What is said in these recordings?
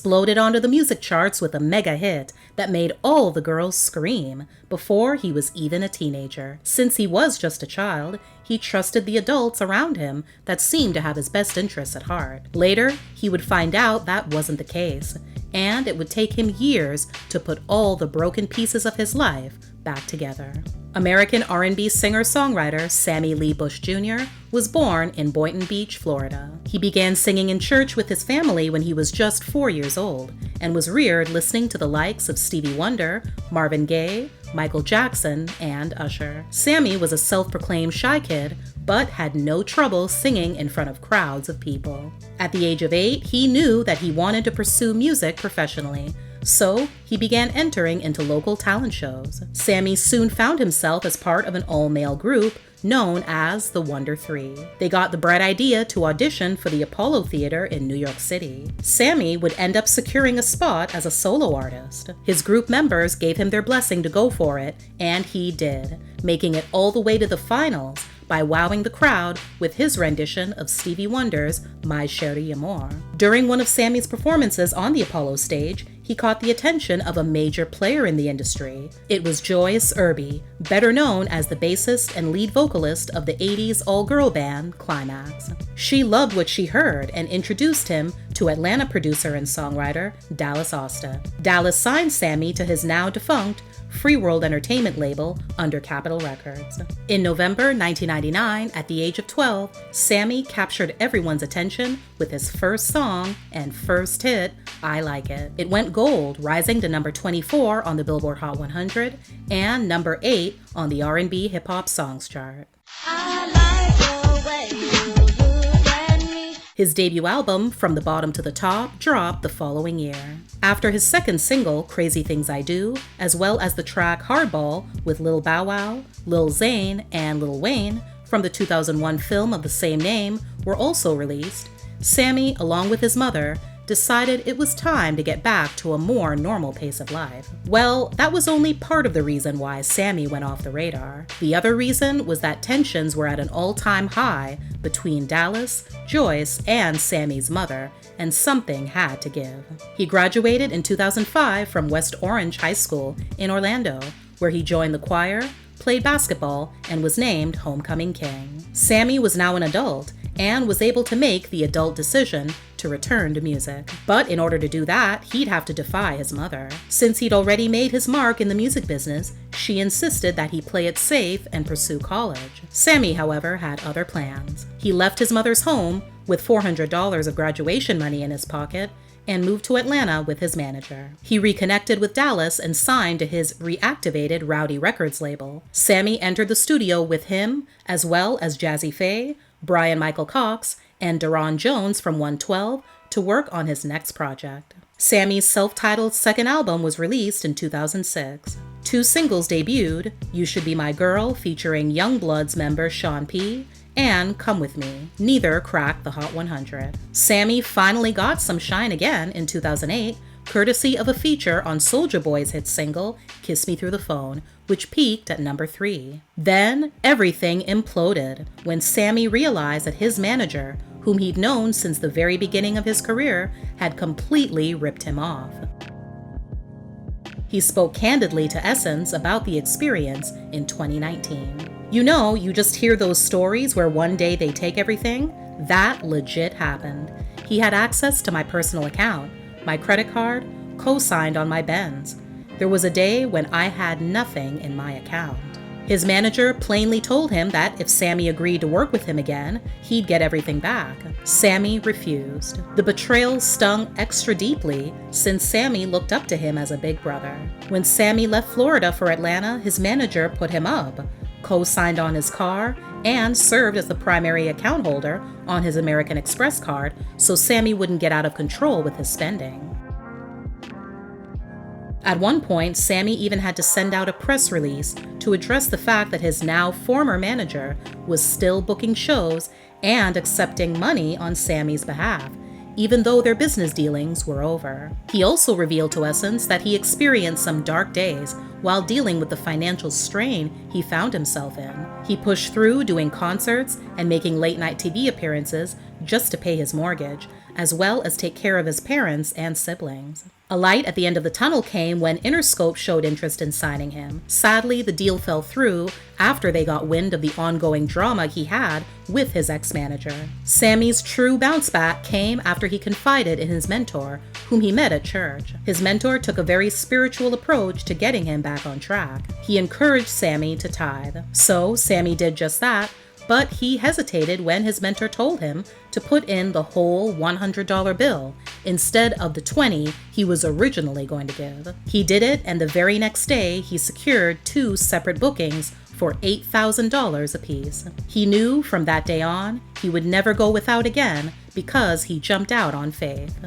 exploded onto the music charts with a mega hit that made all the girls scream before he was even a teenager. Since he was just a child, he trusted the adults around him that seemed to have his best interests at heart. Later, he would find out that wasn't the case, and it would take him years to put all the broken pieces of his life back together. American R&B singer-songwriter Sammie Lee Bush Jr. was born in Boynton Beach, Florida. He began singing in church with his family when he was just 4 years old and was reared listening to the likes of Stevie Wonder, Marvin Gaye, Michael Jackson, and Usher. Sammie was a self-proclaimed shy kid, but had no trouble singing in front of crowds of people. At the age of 8, he knew that he wanted to pursue music professionally, so he began entering into local talent shows. Sammie soon found himself as part of an all-male group known as the Wonder Three. They got the bright idea to audition for the Apollo Theater in New York City. Sammie would end up securing a spot as a solo artist. His group members gave him their blessing to go for it, and he did, making it all the way to the finals by wowing the crowd with his rendition of Stevie Wonder's My Chérie Amour. During one of Sammie's performances on the Apollo stage, he caught the attention of a major player in the industry. It was Joyce Irby, better known as the bassist and lead vocalist of the 80s all-girl band Climax. She loved what she heard and introduced him to Atlanta producer and songwriter Dallas Austin. Dallas signed Sammie to his now defunct Free World Entertainment label under Capitol Records. In November 1999, at the age of 12, Sammie captured everyone's attention with his first song and first hit, I Like It. It went gold, rising to number 24 on the Billboard Hot 100 and number 8 on the R&B Hip Hop Songs chart. His debut album, From the Bottom to the Top, dropped the following year. After his second single, Crazy Things I Do, as well as the track Hardball with Lil Bow Wow, Lil Zane, and Lil Wayne from the 2001 film of the same name were also released, Sammie, along with his mother, decided it was time to get back to a more normal pace of life. Well, that was only part of the reason why Sammie went off the radar. The other reason was that tensions were at an all-time high between Dallas, Joyce, and Sammie's mother, and something had to give. He graduated in 2005 from West Orange High School in Orlando, where he joined the choir, played basketball, and was named Homecoming King. Sammie was now an adult and was able to make the adult decision to return to music. But in order to do that, he'd have to defy his mother. Since he'd already made his mark in the music business, she insisted that he play it safe and pursue college. Sammie, however, had other plans. He left his mother's home with $400 of graduation money in his pocket and moved to Atlanta with his manager. He reconnected with Dallas and signed to his reactivated Rowdy Records label. Sammie entered the studio with him, as well as Jazzy Faye, Brian Michael Cox, and Deron Jones from 112 to work on his next project. Sammie's self-titled second album was released in 2006. 2 singles debuted, You Should Be My Girl featuring Youngbloods member Sean P., and Come With Me. Neither cracked the Hot 100. Sammie finally got some shine again in 2008, courtesy of a feature on Soulja Boy's hit single, Kiss Me Through the Phone, which peaked at number 3. Then, everything imploded when Sammie realized that his manager, whom he'd known since the very beginning of his career, had completely ripped him off. He spoke candidly to Essence about the experience in 2019. You know, you just hear those stories where one day they take everything? That legit happened. He had access to my personal account, my credit card, co-signed on my Benz. There was a day when I had nothing in my account. His manager plainly told him that if Sammie agreed to work with him again, he'd get everything back. Sammie refused. The betrayal stung extra deeply since Sammie looked up to him as a big brother. When Sammie left Florida for Atlanta, his manager put him up, co-signed on his car, and served as the primary account holder on his American Express card so Sammie wouldn't get out of control with his spending. At one point, Sammie even had to send out a press release to address the fact that his now former manager was still booking shows and accepting money on Sammie's behalf, even though their business dealings were over. He also revealed to Essence that he experienced some dark days while dealing with the financial strain he found himself in. He pushed through doing concerts and making late-night TV appearances just to pay his mortgage, as well as take care of his parents and siblings. A light at the end of the tunnel came when Interscope showed interest in signing him. Sadly, the deal fell through after they got wind of the ongoing drama he had with his ex-manager. Sammie's true bounce back came after he confided in his mentor, whom he met at church. His mentor took a very spiritual approach to getting him back on track. He encouraged Sammie to tithe. So Sammie did just that, but he hesitated when his mentor told him to put in the whole $100 bill instead of the $20 he was originally going to give. He did it, and the very next day he secured 2 separate bookings for $8,000 apiece. He knew from that day on he would never go without again because he jumped out on faith.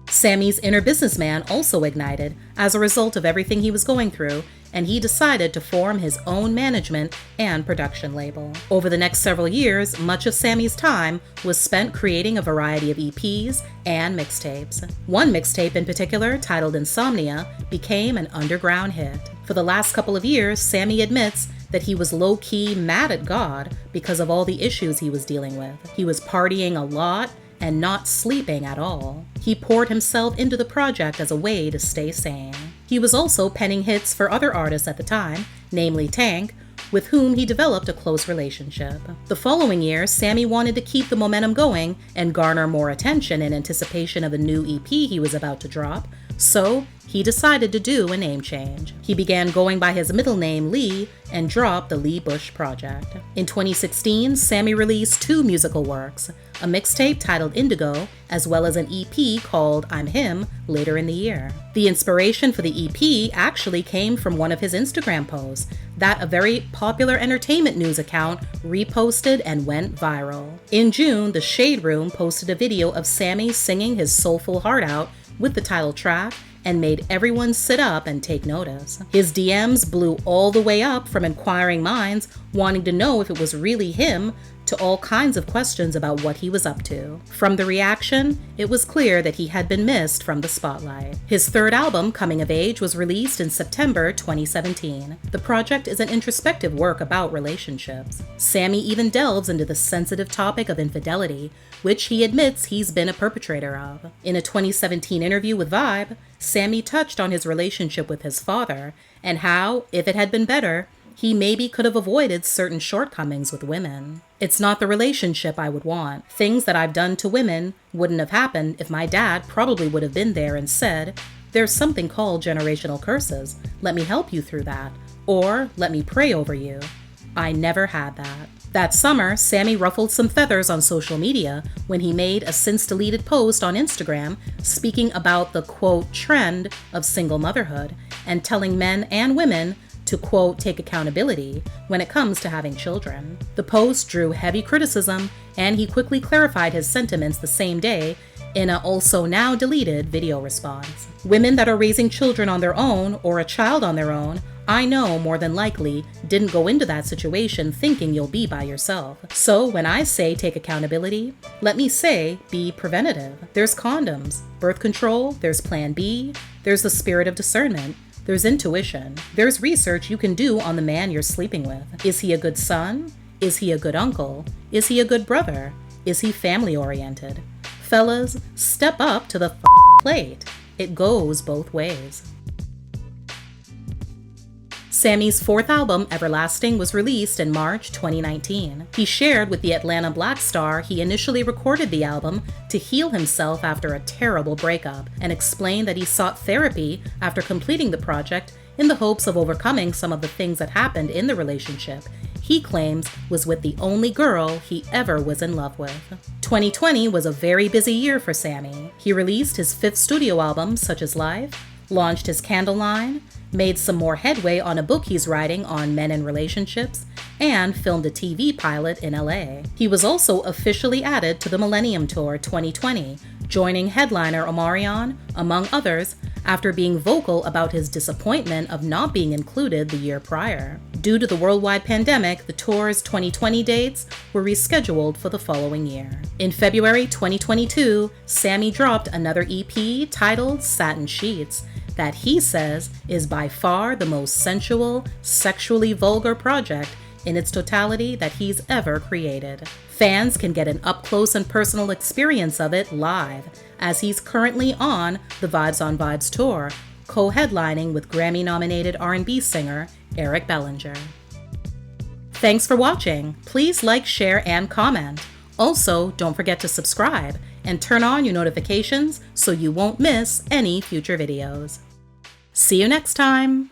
Sammie's inner businessman also ignited as a result of everything he was going through, and he decided to form his own management and production label. Over the next several years, much of Sammie's time was spent creating a variety of EPs and mixtapes. One mixtape in particular, titled Insomnia, became an underground hit. For the last couple of years, Sammie admits that he was low-key mad at God because of all the issues he was dealing with. He was partying a lot and not sleeping at all. He poured himself into the project as a way to stay sane. He was also penning hits for other artists at the time, namely Tank, with whom he developed a close relationship. The following year, Sammie wanted to keep the momentum going and garner more attention in anticipation of a new EP he was about to drop, so he decided to do a name change. He began going by his middle name Lee and dropped the Lee Bush Project. In 2016, Sammie released 2 musical works, a mixtape titled Indigo, as well as an EP called I'm Him later in the year. The inspiration for the EP actually came from one of his Instagram posts that a very popular entertainment news account reposted and went viral. In June, the Shade Room posted a video of Sammie singing his soulful heart out with the title track and made everyone sit up and take notice. His DMs blew all the way up from inquiring minds wanting to know if it was really him to all kinds of questions about what he was up to. From the reaction, it was clear that he had been missed from the spotlight. His 3rd album, Coming of Age, was released in September 2017. The project is an introspective work about relationships. Sammie even delves into the sensitive topic of infidelity, which he admits he's been a perpetrator of. In a 2017 interview with Vibe, Sammie touched on his relationship with his father and how, if it had been better, he maybe could have avoided certain shortcomings with women. It's not the relationship I would want. Things that I've done to women wouldn't have happened if my dad probably would have been there and said, "There's something called generational curses. Let me help you through that." Or, "Let me pray over you." I never had that. That summer, Sammie ruffled some feathers on social media when he made a since-deleted post on Instagram speaking about the, quote, trend of single motherhood and telling men and women to, quote, take accountability when it comes to having children. The post drew heavy criticism, and he quickly clarified his sentiments the same day in a also now deleted video response. Women that are raising children on their own or a child on their own, I know more than likely didn't go into that situation thinking you'll be by yourself. So when I say take accountability, let me say be preventative. There's condoms, birth control, there's Plan B, there's the spirit of discernment, there's intuition, there's research you can do on the man you're sleeping with. Is he a good son? Is he a good uncle? Is he a good brother? Is he family oriented? Fellas, step up to the plate. It goes both ways. Sammie's 4th album, Everlasting, was released in March 2019. He shared with the Atlanta Black Star he initially recorded the album to heal himself after a terrible breakup and explained that he sought therapy after completing the project in the hopes of overcoming some of the things that happened in the relationship he claims was with the only girl he ever was in love with. 2020 was a very busy year for Sammie. He released his 5th studio album, Such Is Life, launched his candle line, made some more headway on a book he's writing on men and relationships, and filmed a TV pilot in LA. He was also officially added to the Millennium Tour 2020, joining headliner Omarion, among others, after being vocal about his disappointment of not being included the year prior. Due to the worldwide pandemic, the tour's 2020 dates were rescheduled for the following year. In February 2022, Sammie dropped another EP titled Satin Sheets that he says is by far the most sensual, sexually vulgar project in its totality that he's ever created. Fans can get an up-close and personal experience of it live, as he's currently on the Vibes on Vibes tour, co-headlining with Grammy-nominated R&B singer Eric Bellinger. Thanks for watching. Please like, share, and comment. Also, don't forget to subscribe and turn on your notifications so you won't miss any future videos. See you next time!